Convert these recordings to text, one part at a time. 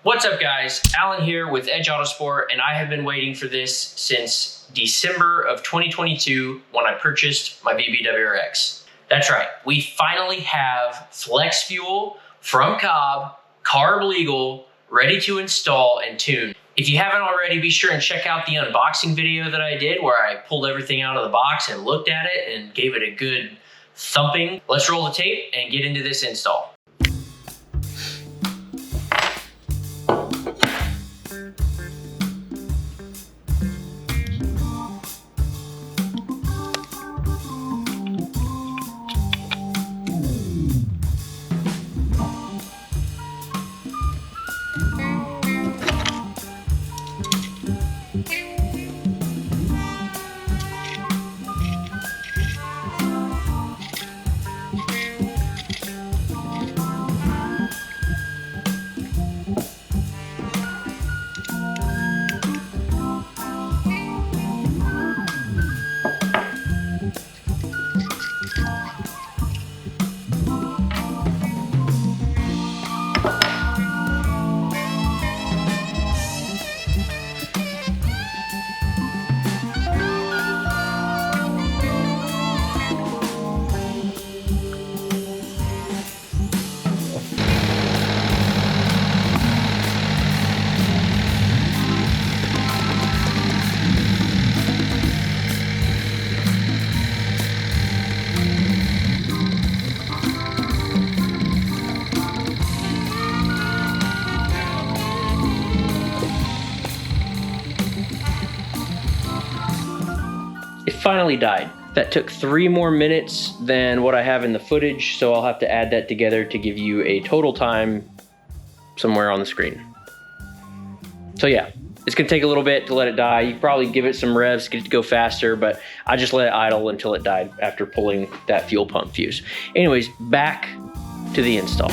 What's up guys, Alan here with Edge Autosport, and I have been waiting for this since December of 2022 when I purchased my VB WRX. That's right, we finally have Flex Fuel from COBB, carb legal, ready to install and tune. If you haven't already, be sure and check out the unboxing video that I did where I pulled everything out of the box and looked at it and gave it a good thumping. Let's roll the tape and get into this install. It finally died. That took 3 more minutes than what I have in the footage, so I'll have to add that together to give you a total time somewhere on the screen. So yeah, it's gonna take a little bit to let it die. You can probably give it some revs, get it to go faster, but I just let it idle until it died after pulling that fuel pump fuse. Anyways, back to the install.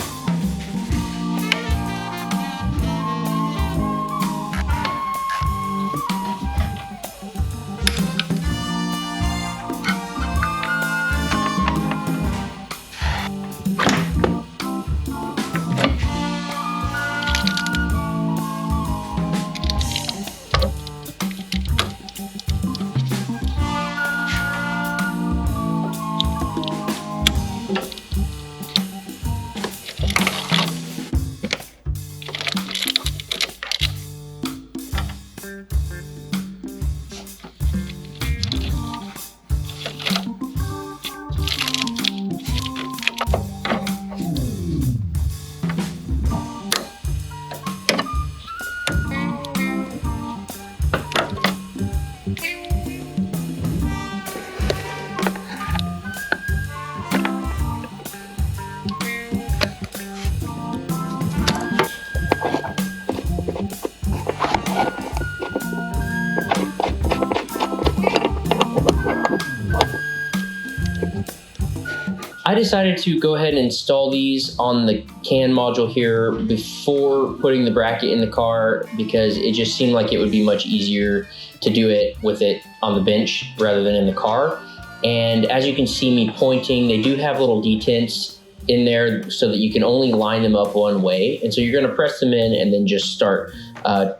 I decided to go ahead and install these on the CAN module here before putting the bracket in the car because it just seemed like it would be much easier to do it with it on the bench rather than in the car. And as you can see me pointing, they do have little detents in there so that you can only line them up one way. And so you're gonna press them in and then just start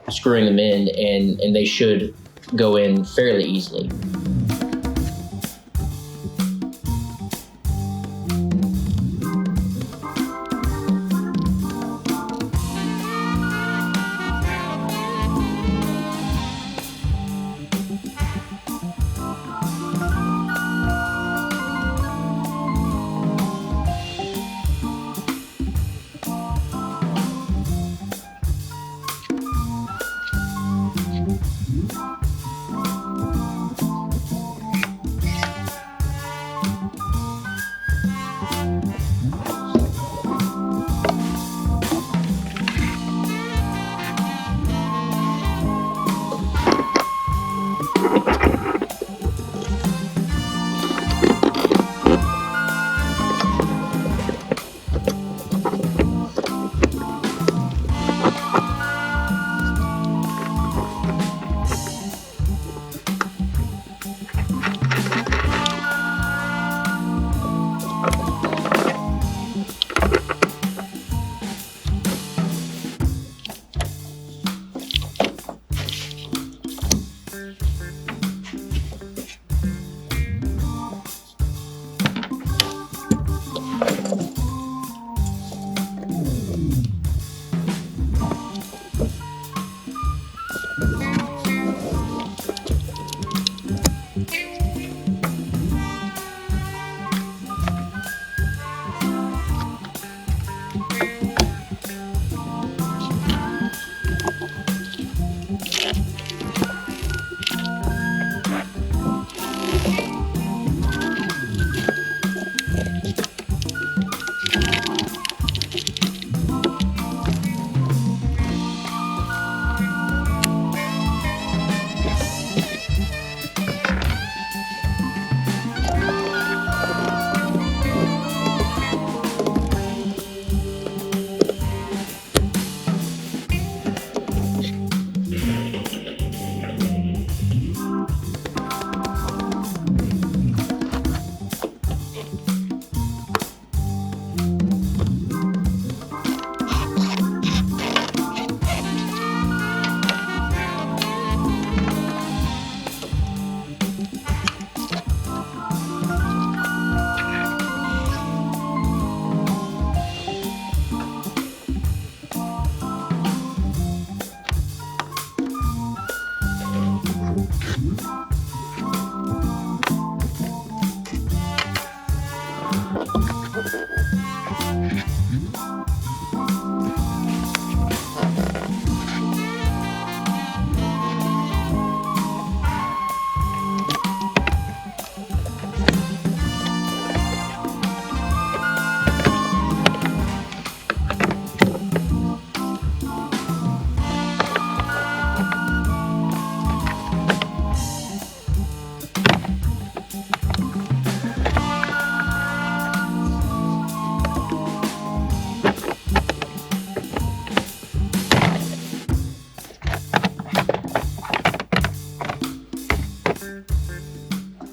screwing them in and they should go in fairly easily.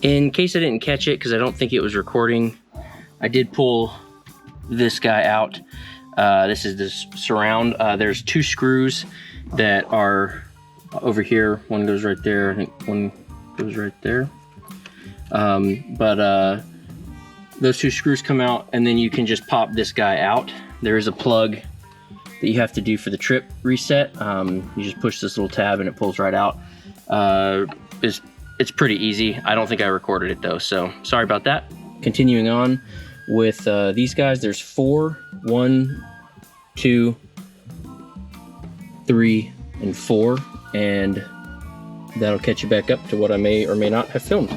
In case I didn't catch it, because I don't think it was recording, I did pull this guy out. This is this surround. There's 2 screws that are over here. One goes right there. I think one goes right there. Those 2 screws come out, and then you can just pop this guy out. There is a plug that you have to do for the trip reset. You just push this little tab and it pulls right out. It's pretty easy. I don't think I recorded it though, so sorry about that. Continuing on with these guys, there's 4, 1, 2, 3, and 4, and that'll catch you back up to what I may or may not have filmed.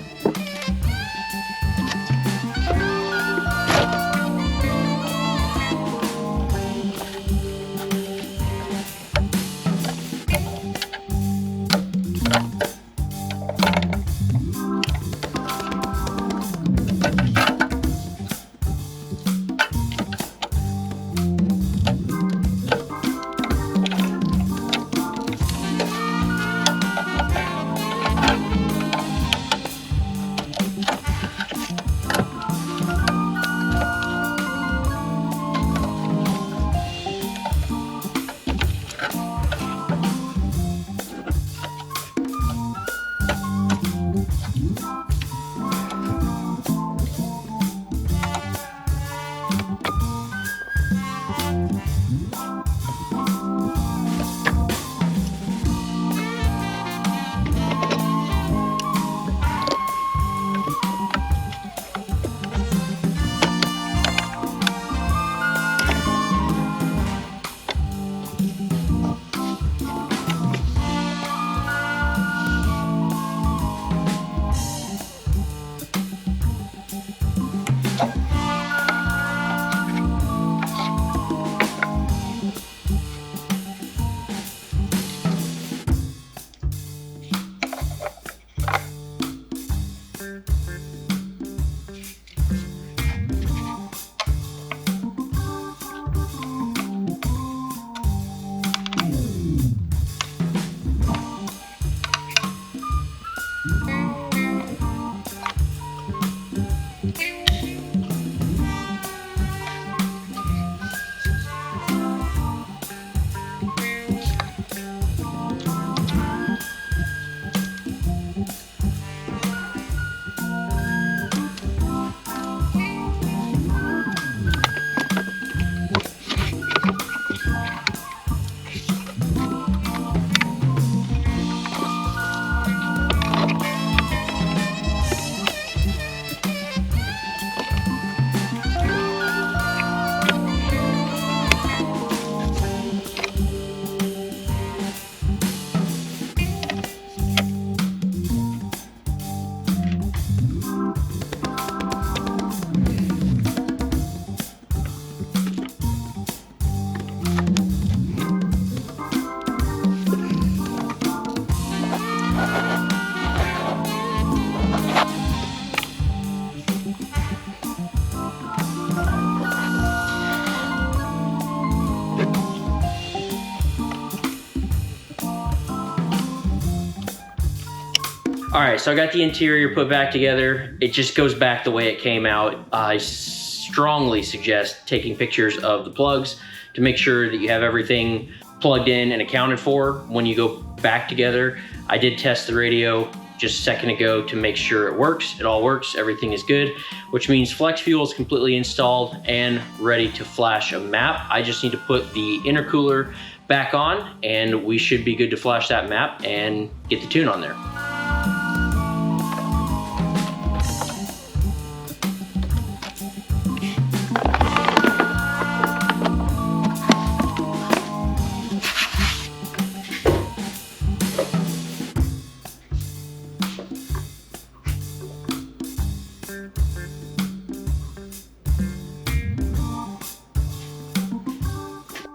All right, so I got the interior put back together. It just goes back the way it came out. I strongly suggest taking pictures of the plugs to make sure that you have everything plugged in and accounted for when you go back together. I did test the radio just a second ago to make sure it works. It all works, everything is good, which means Flex Fuel is completely installed and ready to flash a map. I just need to put the intercooler back on and we should be good to flash that map and get the tune on there.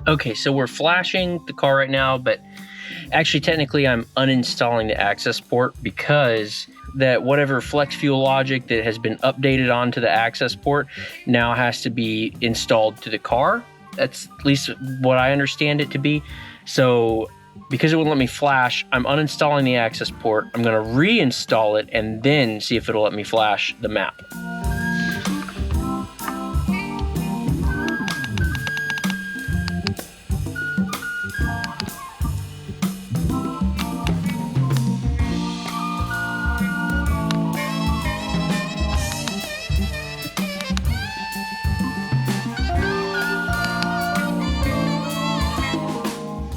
Okay, so we're flashing the car right now, but actually technically I'm uninstalling the access port because that whatever Flex Fuel logic that has been updated onto the access port now has to be installed to the car. That's at least what I understand it to be. So because it wouldn't let me flash, I'm uninstalling the access port. I'm gonna reinstall it and then see if it'll let me flash the map.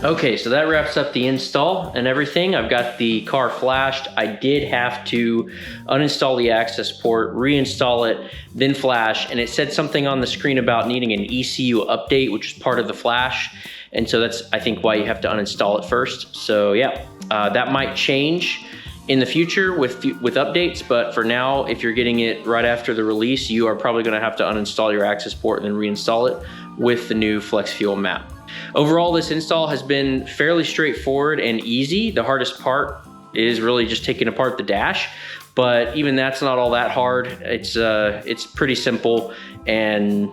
Okay, so that wraps up the install and everything. I've got the car flashed. I did have to uninstall the access port, reinstall it, then flash, and it said something on the screen about needing an ECU update, which is part of the flash. And so that's, I think, why you have to uninstall it first. So yeah, that might change in the future with updates, but for now, if you're getting it right after the release, you are probably gonna have to uninstall your access port and then reinstall it with the new Flex Fuel map. Overall, this install has been fairly straightforward and easy. The hardest part is really just taking apart the dash, but even that's not all that hard. It's pretty simple, and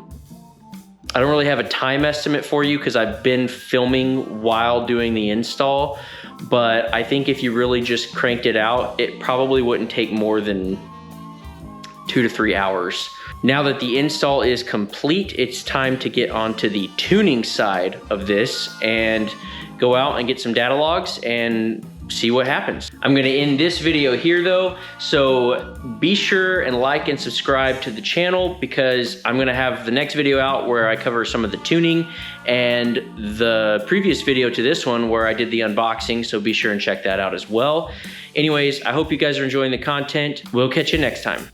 I don't really have a time estimate for you because I've been filming while doing the install, but I think if you really just cranked it out, it probably wouldn't take more than 2 to 3 hours. Now that the install is complete, it's time to get onto the tuning side of this and go out and get some data logs and see what happens. I'm gonna end this video here though, so be sure and like and subscribe to the channel because I'm gonna have the next video out where I cover some of the tuning and the previous video to this one where I did the unboxing, so be sure and check that out as well. Anyways, I hope you guys are enjoying the content. We'll catch you next time.